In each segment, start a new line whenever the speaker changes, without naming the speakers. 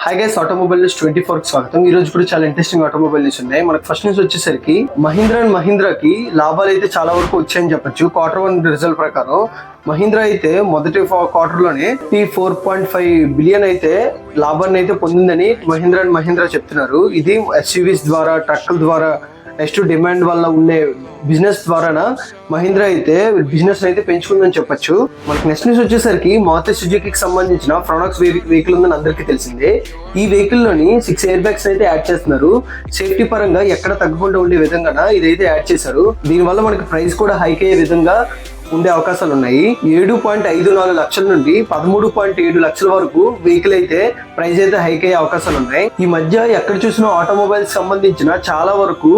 Hi guys, automobile news 24 కి స్వాగతం. ఈ రోజు కూడా చాలా ఇంట్రెస్టింగ్ ఆటోమొబైల్ న్యూస్ ఉన్నాయి. మనకు ఫస్ట్ న్యూస్ వచ్చేసరికి మహీంద్రాకి లాభాలు అయితే చాలా వరకు వచ్చాయని చెప్పొచ్చు. Q1 రిజల్ట్ ప్రకారం మహీంద్రా అయితే మొదటి క్వార్టర్ లోనే 4.5 బిలియన్ అయితే లాభాన్ని అయితే పొందిందని మహీంద్రా చెప్తున్నారు. ఇది SUVs ద్వారా, ట్రక్కుల ద్వారా, నెక్స్ట్ డిమాండ్ వల్ల ఉండే బిజినెస్ ద్వారా మహీంద్రా అయితే బిజినెస్ అయితే పెంచుకుందని చెప్పొచ్చు. మనకి నెక్స్ట్ న్యూస్ వచ్చేసరికి మారుతి సుజుకీకి సంబంధించిన ఫ్రానక్స్ వెహికల్ ఉందని అందరికీ తెలిసిందే. ఈ వెహికల్ లోని 6 ఎయిర్ బ్యాగ్స్ అయితే యాడ్ చేస్తున్నారు. సేఫ్టీ పరంగా ఎక్కడ తగ్గకుండా ఉండే విధంగా ఇదైతే యాడ్ చేశారు. దీనివల్ల మనకి ప్రైస్ కూడా హైక్ అయ్యే విధంగా ఉండే అవకాశాలు ఉన్నాయి. 7.54 లక్షల నుండి 13.7 లక్షల వరకు వెహికల్ అయితే ప్రైస్ అయితే హైక్ అయ్యే అవకాశాలు ఉన్నాయి. ఈ మధ్య ఎక్కడ చూసినా ఆటోమొబైల్స్ సంబంధించిన చాలా వరకు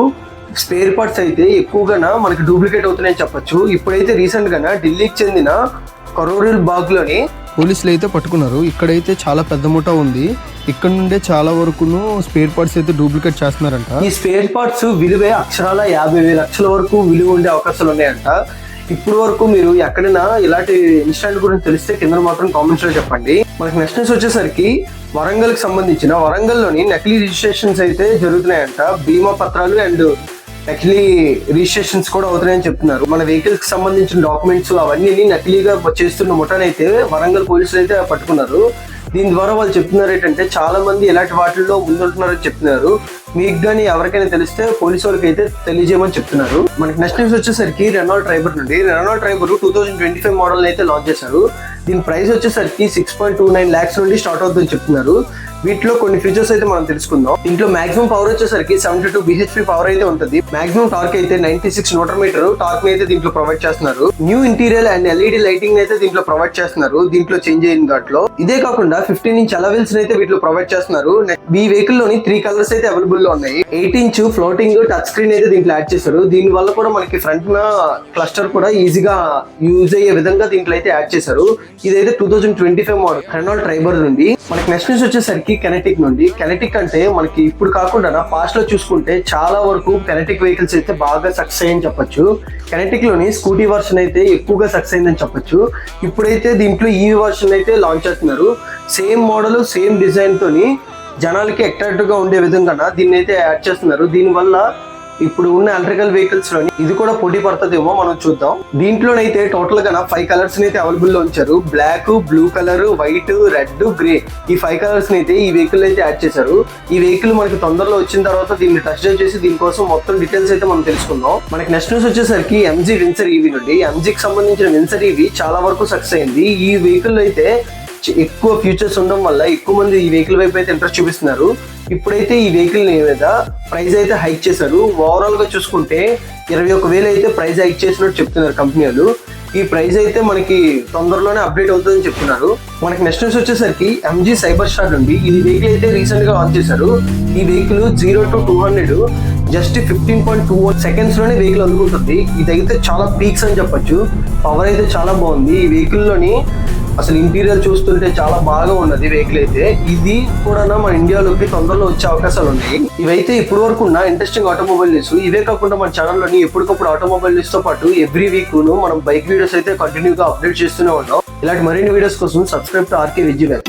స్పేర్ పార్ట్స్ అయితే ఎక్కువగా మనకి డూప్లికేట్ అవుతున్నాయని చెప్పొచ్చు. ఇప్పుడైతే రీసెంట్ గా ఢిల్లీకి చెందిన కరోరిల్ బాగ్ లోని పోలీసులు అయితే పట్టుకున్నారు. ఇక్కడైతే చాలా పెద్ద ముఠా ఉంది. ఇక్కడ నుండే చాలా వరకు స్పేర్ పార్ట్స్ అయితే డూప్లికేట్ చేస్తున్నారంట. ఈ స్పేర్ పార్ట్స్ విలువే అక్షరాల 50,000 లక్షల వరకు విలువ ఉండే అవకాశాలు ఉన్నాయంట. ఇప్పుడు వరకు మీరు ఎక్కడైనా ఇలాంటి ఇన్సిడెంట్ గురించి తెలిస్తే కింద మాత్రం కామెంట్స్ లో చెప్పండి. మనకి నెక్స్ట్ న్యూస్ వచ్చేసరికి వరంగల్ కి సంబంధించిన వరంగల్లోని నకిలీ రిజిస్ట్రేషన్స్ అయితే జరుగుతున్నాయంట. బీమా పత్రాలు అండ్ నకిలీ రిజిస్ట్రేషన్స్ కూడా అవుతున్నాయని చెప్తున్నారు. మన వెహికల్స్ కి సంబంధించిన డాక్యుమెంట్స్ అవన్నీ నకిలీగా చేస్తున్న ముఠానైతే వరంగల్ పోలీసులు అయితే పట్టుకున్నారు. దీని ద్వారా వాళ్ళు చెప్తున్నారు ఏంటంటే చాలా మంది ఇలాంటి వాటిల్లో ముందుంటున్నారని చెప్తున్నారు. మీకు కానీ ఎవరికైనా తెలిస్తే పోలీసు వాళ్ళకి అయితే తెలియజేయమని చెప్తున్నారు. మనకి నెక్స్ట్ న్యూస్ వచ్చేసరికి రెనాల్ట్ ట్రైబర్ నుండి. రెనాల్ట్ ట్రైబర్ 2025 మోడల్ అయితే లాంచ్ చేశారు. దీని ప్రైస్ వచ్చేసరికి 6.29 lakhs నుండి స్టార్ట్ అవుతుందని చెప్తున్నారు. వీటిలో కొన్ని ఫీచర్స్ అయితే మనం తెలుసుకుందాం. దీంట్లో మాక్సిమం పవర్ వచ్చేసరికి 72 bhp పవర్ అయితే ఉంటుంది. మాక్సిమం టార్క్ అయితే 96 Nm టార్క్ అయితే దీంట్లో ప్రొవైడ్ చేస్తున్నారు. New interior and LED lighting అయితే దీంట్లో ప్రొవైడ్ చేస్తున్నారు. దీంట్లో చేంజ్ అయిన దాంట్లో ఇదే కాకుండా 15 inch అలవెల్స్ అయితే వీటిలో ప్రొవైడ్ చేస్తున్నారు. ఈ వెహికల్ లోని 3 కలర్స్ అయితే అవైలబుల్ లో ఉన్నాయి. 8 inch ఫ్లోటింగ్ టచ్ స్క్రీన్ అయితే దీంట్లో యాడ్ చేశారు. దీని వల్ల కూడా మనకి ఫ్రంట్ క్లస్టర్ కూడా ఈజీగా యూజ్ అయ్యే విధంగా దీంట్లో అయితే యాడ్ చేశారు. ఇదైతే 2025 మోడల్ రెనాల్ట్ ట్రైబర్ నుండి. మనకి నెక్స్ట్ న్యూస్ వచ్చేసరికి కెనెటిక్ నుండి. కెనెటిక్ అంటే మనకి ఇప్పుడు కాకుండా పాస్ట్ లో చూసుకుంటే చాలా వరకు కెనెటిక్ వెహికల్స్ అయితే బాగా సక్సెస్ అయ్యని చెప్పొచ్చు. కెనెటిక్ లోని స్కూటీ వర్షన్ అయితే ఎక్కువగా సక్సెస్ అయిందని చెప్పొచ్చు. ఇప్పుడైతే దీంట్లో EV వర్షన్ అయితే లాంచ్ చేస్తున్నారు. సేమ్ మోడల్, సేమ్ డిజైన్ తోని జనాలకి అట్రాక్టివ్ గా ఉండే విధంగా దీన్ని అయితే యాడ్ చేస్తున్నారు. దీనివల్ల ఇప్పుడు ఉన్న ఎలక్ట్రికల్ వెహికల్స్ లోని ఇది కూడా పోటీ పడుతుందేమో మనం చూద్దాం. దీంట్లోనైతే టోటల్ గా 5 కలర్స్ అయితే అవైలబుల్ లో ఉంచారు. Black, blue colour, white, red, grey ఈ 5 కలర్స్ అయితే ఈ వెహికల్ అయితే యాడ్ చేశారు. ఈ వెహికల్ మనకి తొందరలో వచ్చిన తర్వాత దీన్ని టచ్ డ్రైవ్ చేసి దీనికోసం మొత్తం డీటెయిల్స్ అయితే మనం తెలుసుకుందాం. మనకి నెక్స్ట్ న్యూస్ వచ్చేసరికి MG విన్సర్ EV నుండి. MGకి సంబంధించిన విన్సర్ EV చాలా వరకు సక్సెస్ అయింది. ఈ వెహికల్ అయితే ఎక్కువ ఫీచర్స్ ఉండడం వల్ల ఎక్కువ మంది ఈ వెహికల్ వైపు అయితే ఇంట్రెస్ట్ చూపిస్తున్నారు. ఇప్పుడైతే ఈ వెహికల్ మీద ప్రైస్ అయితే హైక్ చేశారు. ఓవరాల్ గా చూసుకుంటే 21,000 అయితే ప్రైస్ హైక్ చేసినట్టు చెప్తున్నారు కంపెనీలు. ఈ ప్రైస్ అయితే మనకి తొందరలోనే అప్డేట్ అవుతుందని చెప్తున్నారు. మనకి నెక్స్ట్ న్యూస్ వచ్చేసరికి MG సైబర్ స్టార్ నుండి. ఈ వెహికల్ అయితే రీసెంట్ గా లాంచ్ చేశారు. ఈ వెహికల్ 0 to 200 జస్ట్ 15.21 seconds లోనే వెహికల్ అందుకుంటుంది. ఇదైతే చాలా పీక్స్ అని చెప్పొచ్చు. పవర్ అయితే చాలా బాగుంది. ఈ వెహికల్ లోని అసలు ఇంటీరియర్ చూస్తుంటే చాలా బాగా ఉన్నది వెహికల్ అయితే. ఇది కూడా మన ఇండియాలోకి తొందరలో వచ్చే అవకాశాలు ఉన్నాయి. ఇవైతే ఇప్పుడు వరకు ఉన్న ఇంట్రెస్టింగ్ ఆటోమొబైల్ న్యూస్. ఇవే కాకుండా మన ఛానల్లోని ఎప్పటికప్పుడు ఆటోమొబైల్ న్యూస్ తో పాటు ఎవ్రీ వీక్ మనం బైక్ వీడియోస్ అయితే కంటిన్యూగా అప్డేట్ చేస్తూనే ఉంటాం. ఇలాంటి మరిన్ని వీడియోస్ కోసం సబ్స్క్రైబ్ టు RK Vijay.